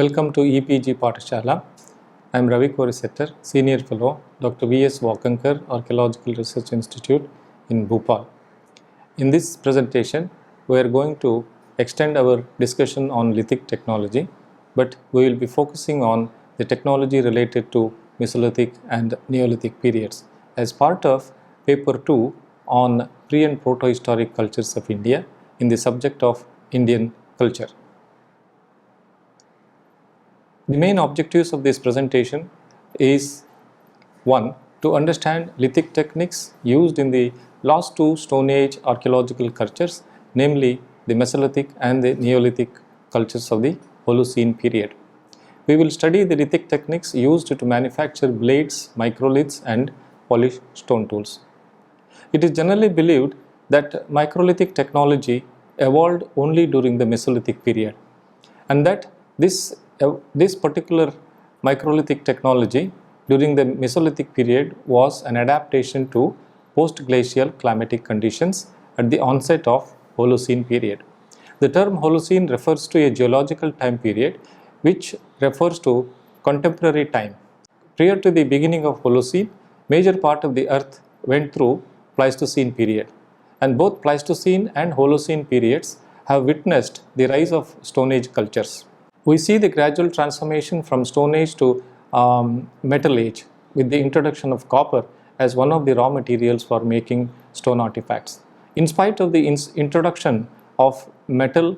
Welcome to EPG Pathshala. I am Ravi Korisetter, Senior Fellow, Dr. V.S. Wakankar, Archaeological Research Institute in Bhopal. In this presentation, we are going to extend our discussion on lithic technology, but we will be focusing on the technology related to Mesolithic and Neolithic periods as part of paper 2 on pre and protohistoric cultures of India in the subject of Indian culture. The main objectives of this presentation is 1. To understand lithic techniques used in the last two Stone Age archaeological cultures, namely the Mesolithic and the Neolithic cultures of the Holocene period. We will study the lithic techniques used to manufacture blades, microliths and polished stone tools. It is generally believed that microlithic technology evolved only during the Mesolithic period, and that this particular microlithic technology during the Mesolithic period was an adaptation to post-glacial climatic conditions at the onset of Holocene period. The term Holocene refers to a geological time period which refers to contemporary time. Prior to the beginning of Holocene, major part of the earth went through Pleistocene period, and both Pleistocene and Holocene periods have witnessed the rise of Stone Age cultures. We see the gradual transformation from Stone Age to Metal Age with the introduction of copper as one of the raw materials for making stone artifacts. In spite of the introduction of metal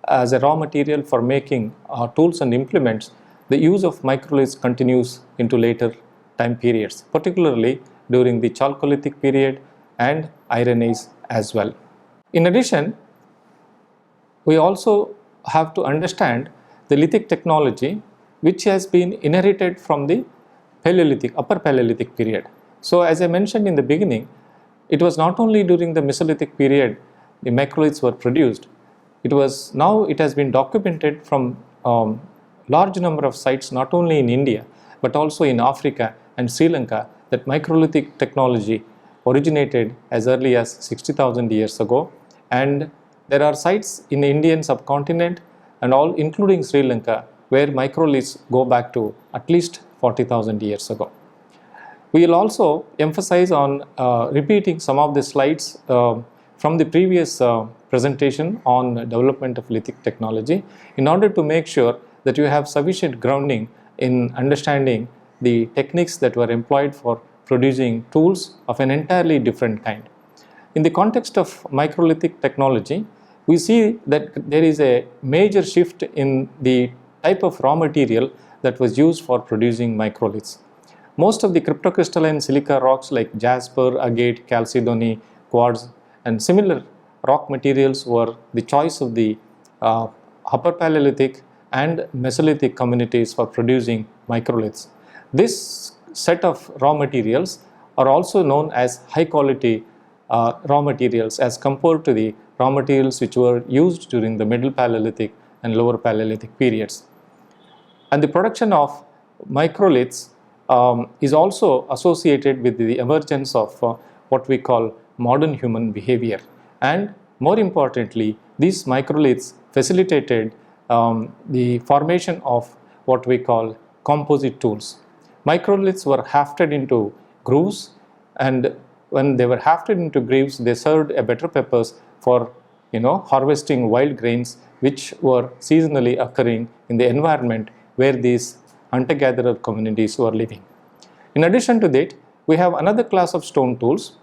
as a raw material for making tools and implements, the use of microliths continues into later time periods, particularly during the Chalcolithic period and Iron Age as well. In addition, we also have to understand the lithic technology which has been inherited from the Paleolithic, Upper Paleolithic period. So as I mentioned in the beginning, it was not only during the Mesolithic period the microliths were produced, it has been documented from large number of sites not only in India but also in Africa and Sri Lanka that microlithic technology originated as early as 60,000 years ago, and there are sites in the Indian subcontinent and all including Sri Lanka where microliths go back to at least 40,000 years ago. We will also emphasize on repeating some of the slides from the previous presentation on development of lithic technology in order to make sure that you have sufficient grounding in understanding the techniques that were employed for producing tools of an entirely different kind. In the context of microlithic technology, we see that there is a major shift in the type of raw material that was used for producing microliths. Most of the cryptocrystalline silica rocks like jasper, agate, chalcedony, quartz and similar rock materials were the choice of the Upper Paleolithic and Mesolithic communities for producing microliths. This set of raw materials are also known as high quality raw materials as compared to the raw materials which were used during the Middle Paleolithic and Lower Paleolithic periods. And the production of microliths is also associated with the emergence of what we call modern human behavior. And more importantly, these microliths facilitated the formation of what we call composite tools. Microliths were hafted into grooves, and when they were hafted into grooves, they served a better purpose for harvesting wild grains which were seasonally occurring in the environment where these hunter-gatherer communities were living. In addition to that, we have another class of stone tools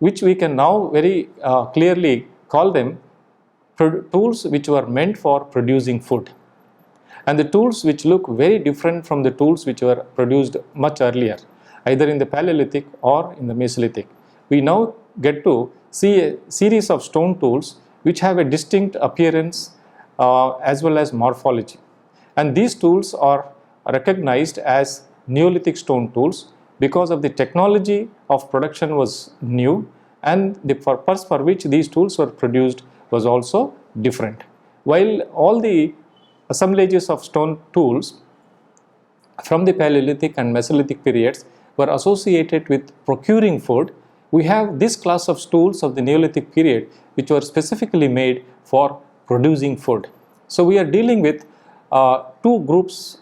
which we can now very clearly call them tools which were meant for producing food, and the tools which look very different from the tools which were produced much earlier, either in the Paleolithic or in the Mesolithic. We now get to see a series of stone tools which have a distinct appearance as well as morphology, and these tools are recognized as Neolithic stone tools because of the technology of production was new, and the purpose for which these tools were produced was also different. While all the assemblages of stone tools from the Paleolithic and Mesolithic periods were associated with procuring food, we have this class of tools of the Neolithic period which were specifically made for producing food. So we are dealing with two groups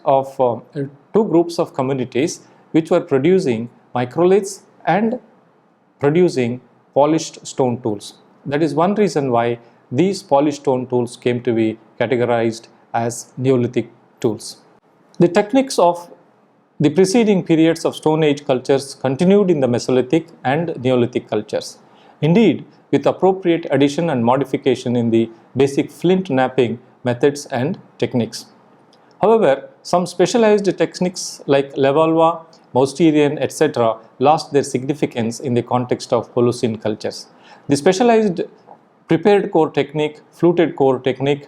of communities which were producing microliths and producing polished stone tools. That is one reason why these polished stone tools came to be categorized as Neolithic tools. The techniques of the preceding periods of Stone Age cultures continued in the Mesolithic and Neolithic cultures. Indeed, with appropriate addition and modification in the basic flint knapping methods and techniques. However, some specialized techniques like Levallois, Mousterian, etc. lost their significance in the context of Holocene cultures. The specialized prepared core technique, fluted core technique,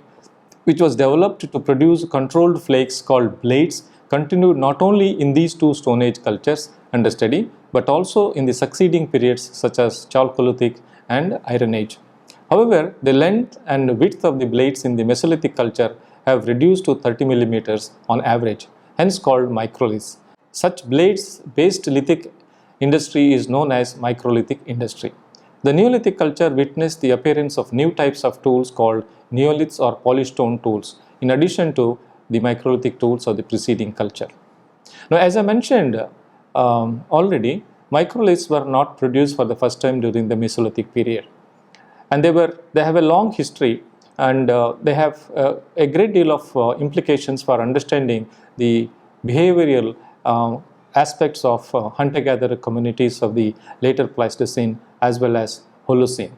which was developed to produce controlled flakes called blades, continued not only in these two Stone Age cultures under study, but also in the succeeding periods such as Chalcolithic and Iron Age. However, the length and width of the blades in the Mesolithic culture have reduced to 30 millimeters on average, hence called microliths. Such blades-based lithic industry is known as microlithic industry. The Neolithic culture witnessed the appearance of new types of tools called neoliths or polished stone tools, in addition to the microlithic tools of the preceding culture. Now, as I mentioned already, microliths were not produced for the first time during the Mesolithic period, and they have a long history, and they have a great deal of implications for understanding the behavioral aspects of hunter-gatherer communities of the later Pleistocene as well as Holocene.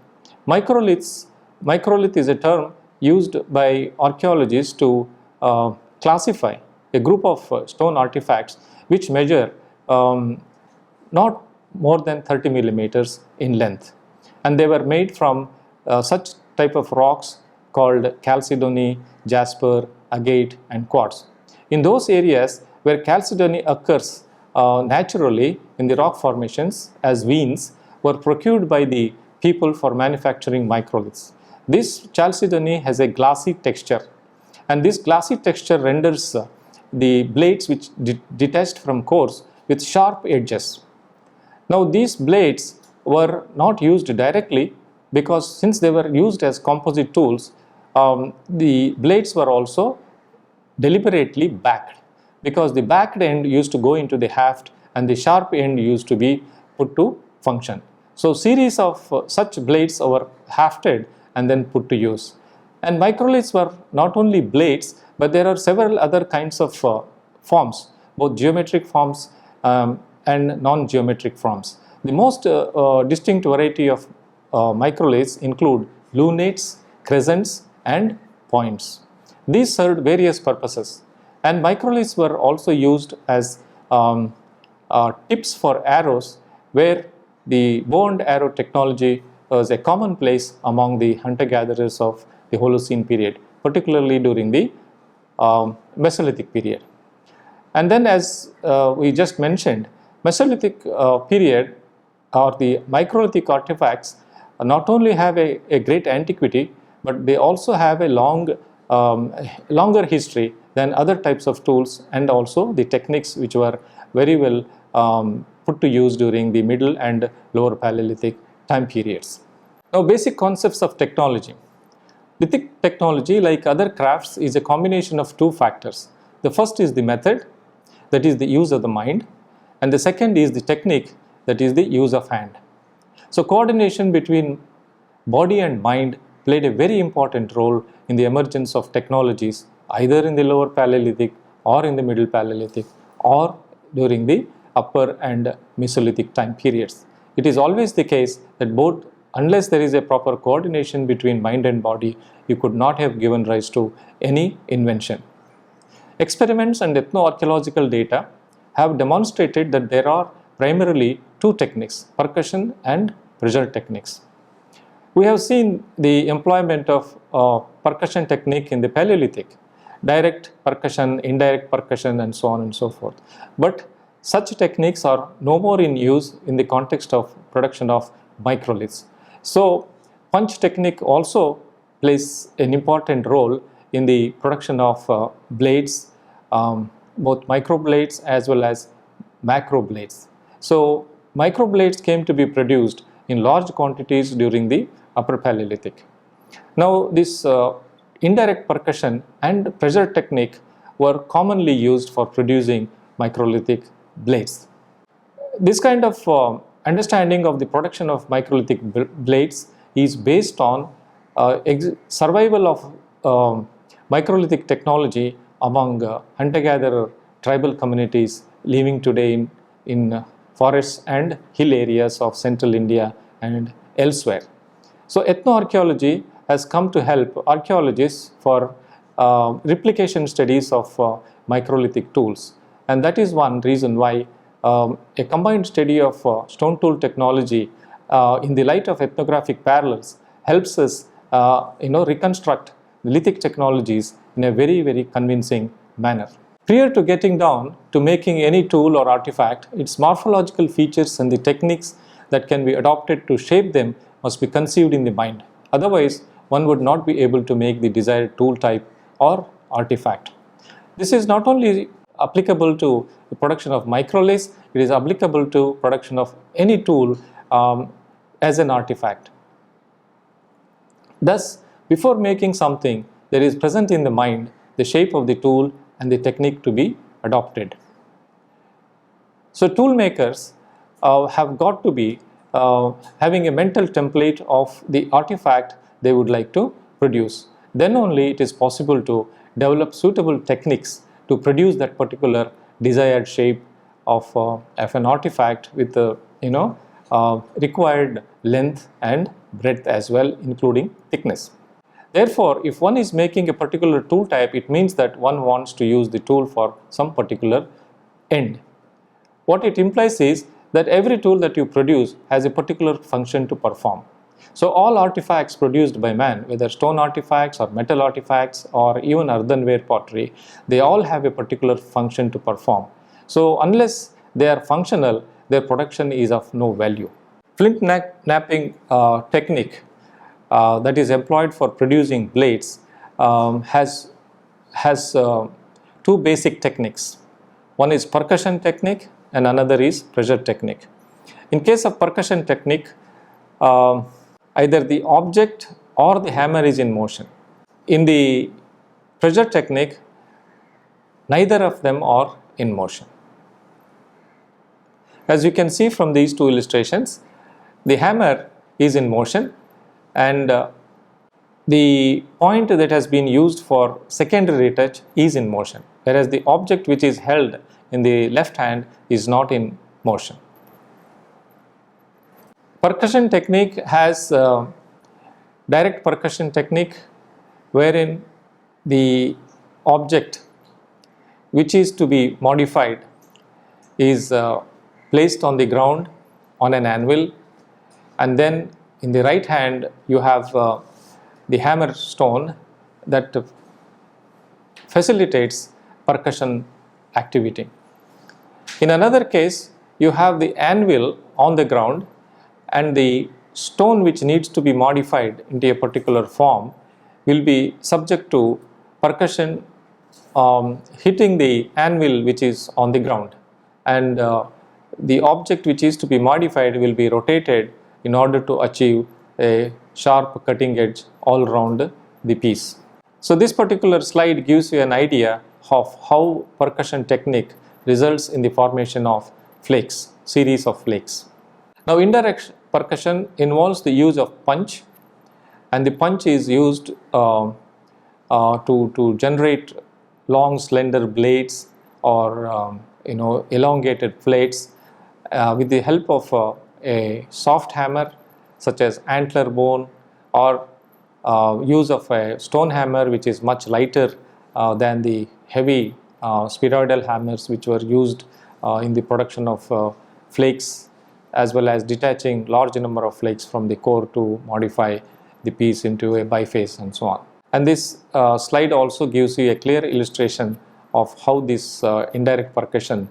Microlith is a term used by archaeologists to classify a group of stone artifacts which measure not more than 30 millimeters in length, and they were made from such type of rocks called chalcedony, jasper, agate and quartz. In those areas where chalcedony occurs naturally in the rock formations as veins were procured by the people for manufacturing microliths. This chalcedony has a glassy texture, and this glassy texture renders the blades which detached from cores with sharp edges. Now, these blades were not used directly because since they were used as composite tools, the blades were also deliberately backed, because the backed end used to go into the haft and the sharp end used to be put to function. So, series of such blades were hafted and then put to use. And microliths were not only blades, but there are several other kinds of forms, both geometric forms and non-geometric forms. The most distinct variety of microliths include lunates, crescents and points. These served various purposes, and microliths were also used as tips for arrows, where the bow and arrow technology was a commonplace among the hunter-gatherers of the Holocene period, particularly during the Mesolithic period. And then, as we just mentioned, Mesolithic period or the microlithic artifacts not only have a great antiquity, but they also have a longer history than other types of tools, and also the techniques which were very well put to use during the Middle and Lower Paleolithic time periods. Now, basic concepts of technology. Lithic technology, like other crafts, is a combination of two factors. The first is the method, that is the use of the mind, and the second is the technique, that is the use of hand. So, coordination between body and mind played a very important role in the emergence of technologies either in the Lower Paleolithic or in the Middle Paleolithic or during the Upper and Mesolithic time periods. It is always the case that both, unless there is a proper coordination between mind and body, you could not have given rise to any invention. Experiments and ethnoarchaeological data have demonstrated that there are primarily two techniques, percussion and pressure techniques. We have seen the employment of percussion technique in the Paleolithic, direct percussion, indirect percussion and so on and so forth. But such techniques are no more in use in the context of production of microliths. So, punch technique also plays an important role in the production of blades, both microblades as well as macroblades. So, microblades came to be produced in large quantities during the Upper Paleolithic. Now, this indirect percussion and pressure technique were commonly used for producing microlithic blades. This kind of understanding of the production of microlithic blades is based on survival of microlithic technology among hunter-gatherer tribal communities living today in forests and hill areas of central India and elsewhere. So ethnoarchaeology has come to help archaeologists for replication studies of microlithic tools, and that is one reason why a combined study of stone tool technology in the light of ethnographic parallels helps us reconstruct lithic technologies in a very convincing manner. Prior to getting down to making any tool or artifact, its morphological features and the techniques that can be adopted to shape them must be conceived in the mind. Otherwise, one would not be able to make the desired tool type or artifact. This is not only applicable to the production of microliths, it is applicable to production of any tool as an artifact. Thus, before making something, there is present in the mind the shape of the tool and the technique to be adopted. So tool makers have got to be having a mental template of the artifact they would like to produce. Then only it is possible to develop suitable techniques to produce that particular desired shape of an artifact with the required length and breadth as well, including thickness. Therefore, if one is making a particular tool type, it means that one wants to use the tool for some particular end. What it implies is that every tool that you produce has a particular function to perform. So all artifacts produced by man, whether stone artifacts or metal artifacts or even earthenware pottery, they all have a particular function to perform. So unless they are functional, their production is of no value. Flint knapping technique that is employed for producing blades has two basic techniques. One is percussion technique and another is pressure technique. In case of percussion technique, either the object or the hammer is in motion. In the pressure technique, neither of them are in motion. As you can see from these two illustrations, the hammer is in motion and the point that has been used for secondary retouch is in motion, whereas the object which is held in the left hand is not in motion. Percussion technique has direct percussion technique, wherein the object which is to be modified is placed on the ground on an anvil, and then in the right hand you have the hammer stone that facilitates percussion activity. In another case, you have the anvil on the ground and the stone which needs to be modified into a particular form will be subject to percussion hitting the anvil which is on the ground, and the object which is to be modified will be rotated in order to achieve a sharp cutting edge all around the piece. So this particular slide gives you an idea of how percussion technique results in the formation of flakes, series of flakes. Now indirect percussion involves the use of punch, and the punch is used to generate long slender blades or elongated plates with the help of a soft hammer such as antler bone, or use of a stone hammer which is much lighter than the heavy spheroidal hammers which were used in the production of flakes, as well as detaching large number of flakes from the core to modify the piece into a biface and so on. And this slide also gives you a clear illustration of how this indirect percussion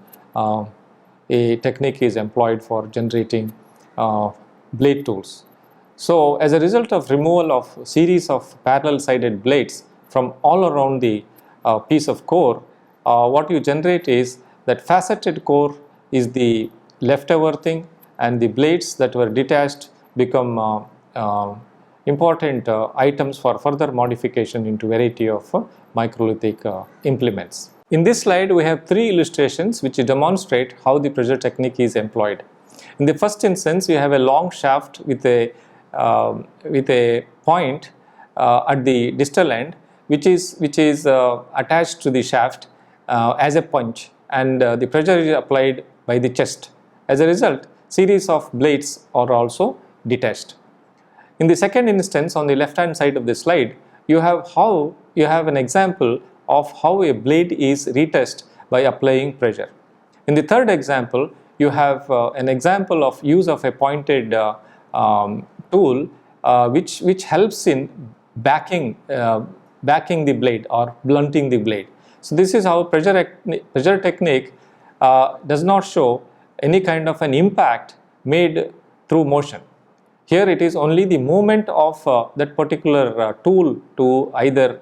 a technique is employed for generating blade tools. So as a result of removal of series of parallel sided blades from all around the piece of core, what you generate is that faceted core is the leftover thing, and the blades that were detached become important items for further modification into variety of microlithic implements. In this slide, we have three illustrations which demonstrate how the pressure technique is employed. In the first instance, you have a long shaft with a point at the distal end, which is attached to the shaft as a punch, and the pressure is applied by the chest. As a result, series of blades are also detached. In the second instance, on the left hand side of the slide, you have an example of how a blade is retouched by applying pressure. In the third example, you have an example of use of a pointed tool which helps in backing the blade or blunting the blade. So this is how pressure technique does not show any kind of an impact made through motion. Here it is only the movement of that particular tool to either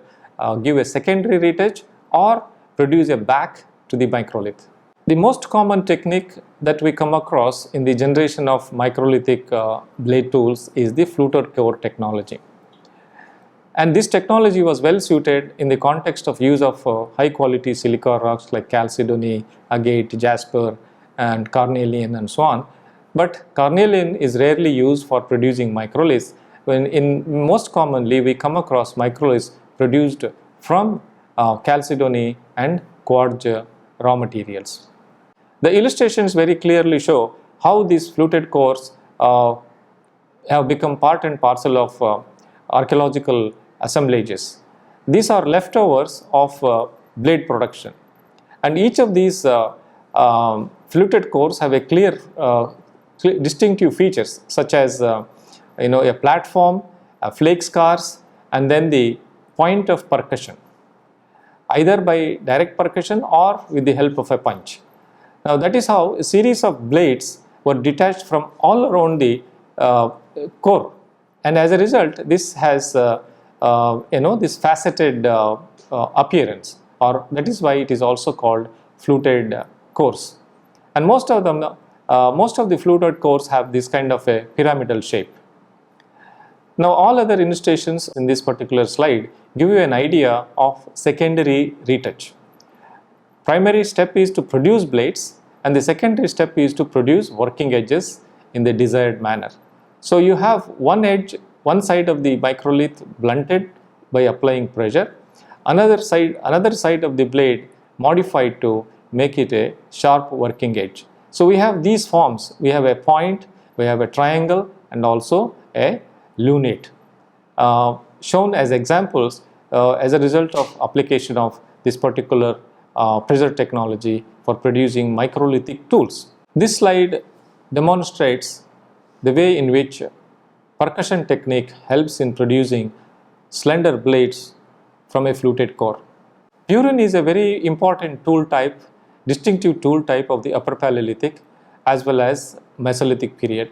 give a secondary retouch or produce a back to the microlith. The most common technique that we come across in the generation of microlithic blade tools is the fluted core technology. And this technology was well suited in the context of use of high quality silica rocks like chalcedony, agate, jasper and carnelian and so on. But carnelian is rarely used for producing microliths, when most commonly we come across microliths produced from chalcedony and quartz raw materials. The illustrations very clearly show how these fluted cores have become part and parcel of archaeological assemblages. These are leftovers of blade production, and each of these fluted cores have a clear distinctive features such as a platform, flake scars, and then the point of percussion, either by direct percussion or with the help of a punch. Now that is how a series of blades were detached from all around the core, and as a result this has this faceted appearance, or that is why it is also called fluted cores. And most of the fluted cores have this kind of a pyramidal shape. Now all other illustrations in this particular slide give you an idea of secondary retouch. Primary step is to produce blades, and the secondary step is to produce working edges in the desired manner. So you have one side of the microlith blunted by applying pressure, another side of the blade modified to make it a sharp working edge. So we have these forms. We have a point, we have a triangle, and also a lunate shown as examples as a result of application of this particular pressure technology for producing microlithic tools. This slide demonstrates the way in which percussion technique helps in producing slender blades from a fluted core. Burin is a very important tool type, distinctive tool type of the Upper Paleolithic as well as Mesolithic period.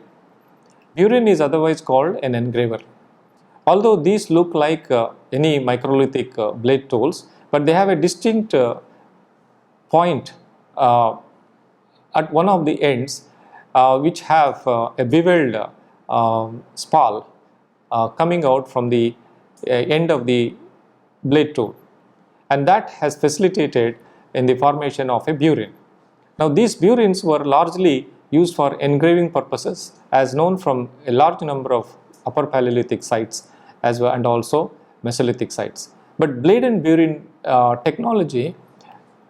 Burin is otherwise called an engraver. Although these look like any microlithic blade tools, but they have a distinct point at one of the ends which have a beveled spall coming out from the end of the blade tool, and that has facilitated in the formation of a burin. Now these burins were largely used for engraving purposes, as known from a large number of Upper Paleolithic sites as well, and also Mesolithic sites. But blade and burin technology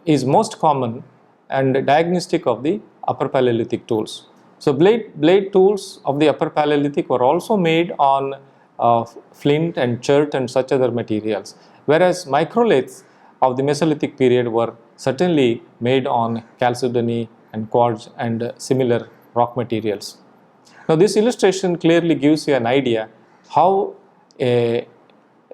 is most common and diagnostic of the Upper Paleolithic tools. So blade tools of the Upper Paleolithic were also made on flint and chert and such other materials, whereas microliths of the Mesolithic period were certainly made on chalcedony and quartz and similar rock materials. Now this illustration clearly gives you an idea how a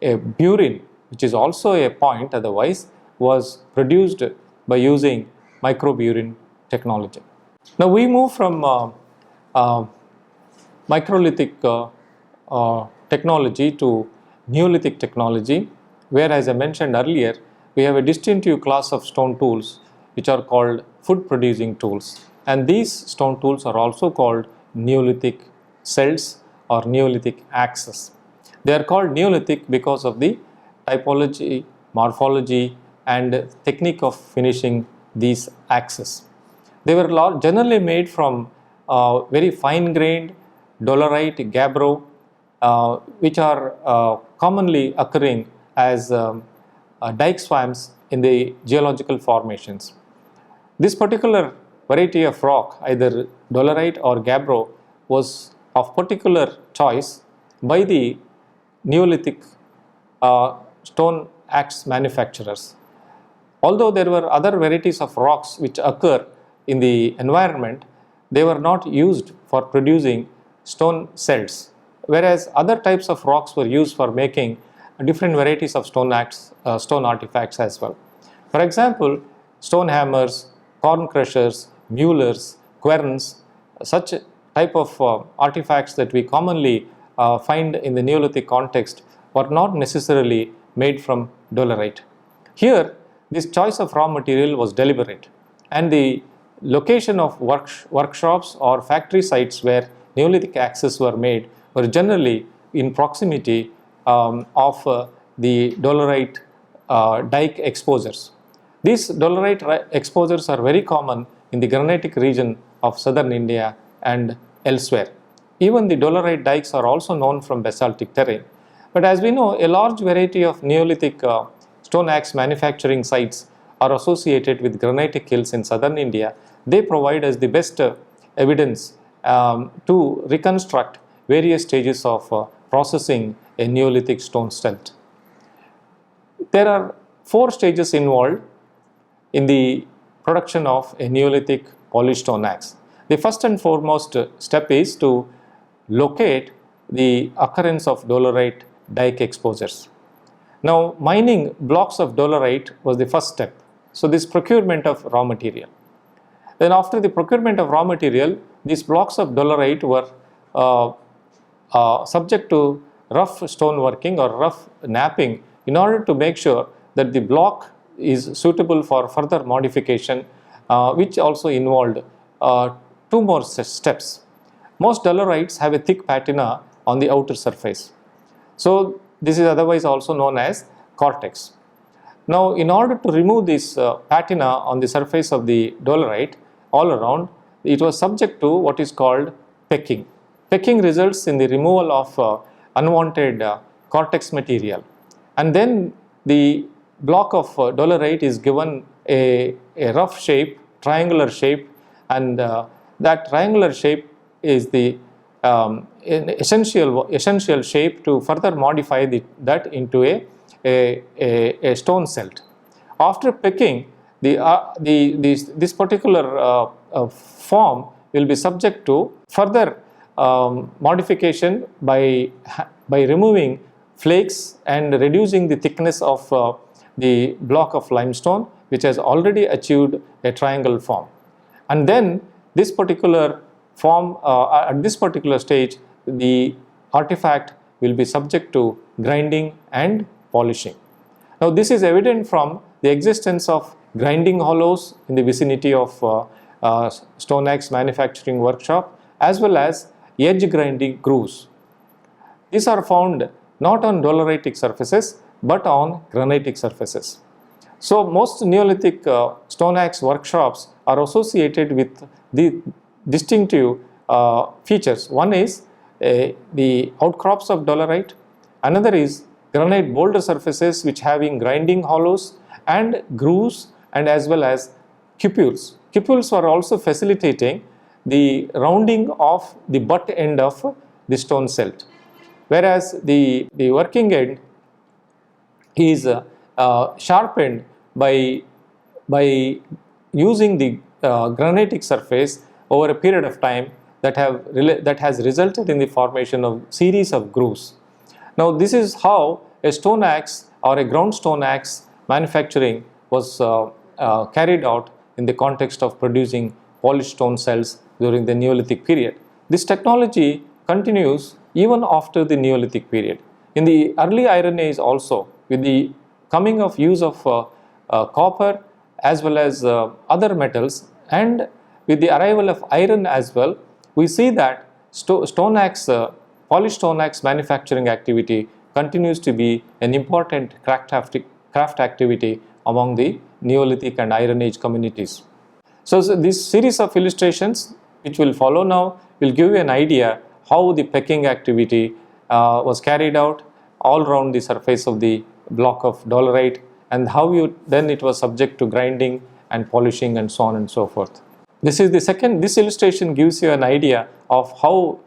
burin, which is also a point otherwise, was produced by using microburin technology. Now we move from microlithic technology to Neolithic technology, where, as I mentioned earlier, we have a distinctive class of stone tools which are called food producing tools, and these stone tools are also called Neolithic cells or Neolithic axes. They are called Neolithic because of the typology, morphology and technique of finishing these axes. They were generally made from very fine-grained dolerite, gabbro, which are commonly occurring as dike swamps in the geological formations. This particular variety of rock, either dolerite or gabbro, was of particular choice by the Neolithic stone axe manufacturers. Although there were other varieties of rocks which occur in the environment, they were not used for producing stone celts, whereas other types of rocks were used for making different varieties of stone artifacts as well. For example, stone hammers, corn crushers, muellers, querns, such type of artifacts that we commonly find in the Neolithic context were not necessarily made from dolerite. Here, this choice of raw material was deliberate, and the location of workshops or factory sites where Neolithic axes were made were generally in proximity of the dolerite dike exposures. These dolerite exposures are very common in the granitic region of southern India and elsewhere. Even the dolerite dikes are also known from basaltic terrain. But as we know, a large variety of Neolithic stone axe manufacturing sites are associated with granitic hills in southern India. They provide us the best evidence to reconstruct various stages of processing a Neolithic stone celt. There are 4 stages involved in the production of a Neolithic polished stone axe. The first and foremost step is to locate the occurrence of dolerite dike exposures. Now, mining blocks of dolerite was the first step. So, this procurement of raw material. Then after the procurement of raw material, these blocks of dolerite were subject to rough stoneworking or rough knapping in order to make sure that the block is suitable for further modification, which also involved 2 more steps. Most dolerites have a thick patina on the outer surface. So, this is otherwise also known as cortex. Now, in order to remove this patina on the surface of the dolerite all around, it was subject to what is called pecking. Pecking results in the removal of unwanted cortex material, and then the block of dolerite is given a rough shape, triangular shape, and that triangular shape is the essential shape to further modify that into a stone celt. After pecking, this particular form will be subject to further modification by removing flakes and reducing the thickness of the block of limestone, which has already achieved a triangle form. And then this particular form, at this particular stage, the artifact will be subject to grinding and polishing. Now, this is evident from the existence of grinding hollows in the vicinity of stone axe manufacturing workshop, as well as edge grinding grooves. These are found not on doleritic surfaces but on granitic surfaces. So, most Neolithic stone axe workshops are associated with the distinctive features. One is the outcrops of dolerite, another is granite boulder surfaces which having grinding hollows and grooves, and as well as cupules. Cupules are also facilitating the rounding of the butt end of the stone celt, whereas the working end is sharpened by using the granitic surface over a period of time that has resulted in the formation of series of grooves. Now, this is how a stone axe or a ground stone axe manufacturing was carried out in the context of producing polished stone cells during the Neolithic period. This technology continues even after the Neolithic period. In the early Iron Age also, with the coming of use of copper as well as other metals, and with the arrival of iron as well, we see that stone axe, polished stone axe manufacturing activity continues to be an important craft activity among the Neolithic and Iron Age communities. So this series of illustrations which will follow now will give you an idea how the pecking activity was carried out all around the surface of the block of dolerite, and how then it was subject to grinding and polishing and so on and so forth. This illustration gives you an idea of how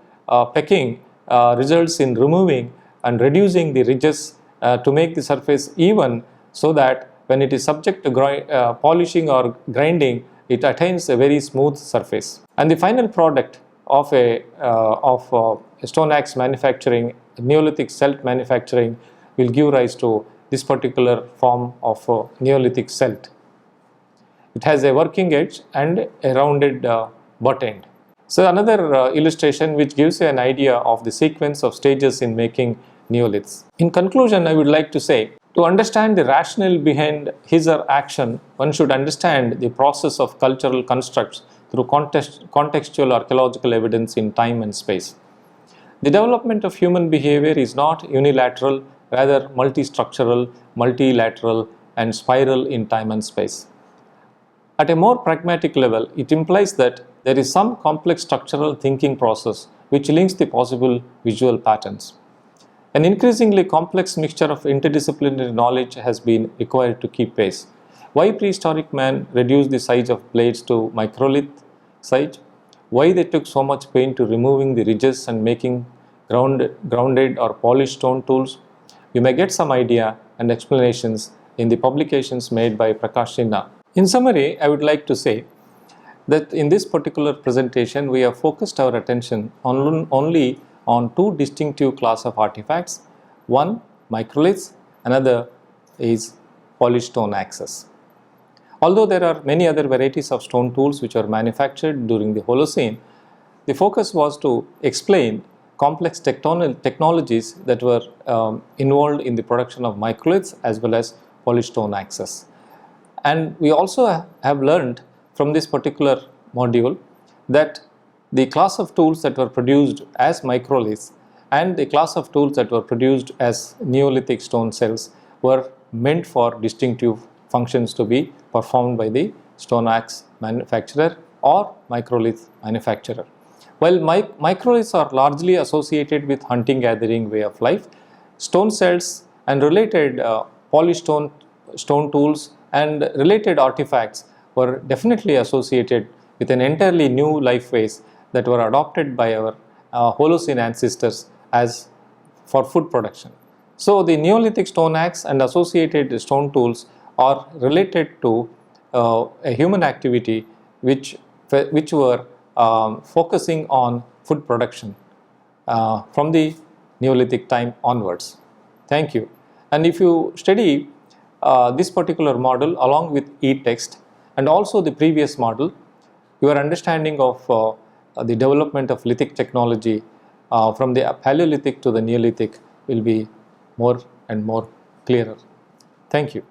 pecking results in removing and reducing the ridges to make the surface even, so that when it is subject to polishing or grinding, it attains a very smooth surface. And the final product of stone axe manufacturing, Neolithic celt manufacturing, will give rise to this particular form of Neolithic celt. It has a working edge and a rounded butt end. So another illustration which gives you an idea of the sequence of stages in making neoliths. In conclusion, I would like to say, to understand the rationale behind his or action, one should understand the process of cultural constructs through contextual archaeological evidence in time and space. The development of human behavior is not unilateral, rather multi-structural, multilateral, and spiral in time and space. At a more pragmatic level, it implies that there is some complex structural thinking process which links the possible visual patterns. An increasingly complex mixture of interdisciplinary knowledge has been required to keep pace. Why prehistoric man reduced the size of blades to microlith size? Why they took so much pain to removing the ridges and making grounded or polished stone tools? You may get some idea and explanations in the publications made by Prakash Sinha. In summary, I would like to say that in this particular presentation, we have focused our attention only on two distinctive class of artifacts. One, microliths, another is polished stone axes. Although there are many other varieties of stone tools which are manufactured during the Holocene, the focus was to explain complex technologies that were involved in the production of microliths as well as polished stone axes. And we also have learned from this particular module that the class of tools that were produced as microliths and the class of tools that were produced as Neolithic stone cells were meant for distinctive functions to be performed by the stone axe manufacturer or microlith manufacturer. While microliths are largely associated with hunting gathering way of life, stone cells and related polished stone tools and related artifacts were definitely associated with an entirely new life phase that were adopted by our Holocene ancestors as for food production. So the Neolithic stone axe and associated stone tools are related to a human activity which were focusing on food production from the Neolithic time onwards. Thank you. And if you study this particular model along with e-text and also the previous model, your understanding of the development of lithic technology from the Paleolithic to the Neolithic will be more and more clearer. Thank you.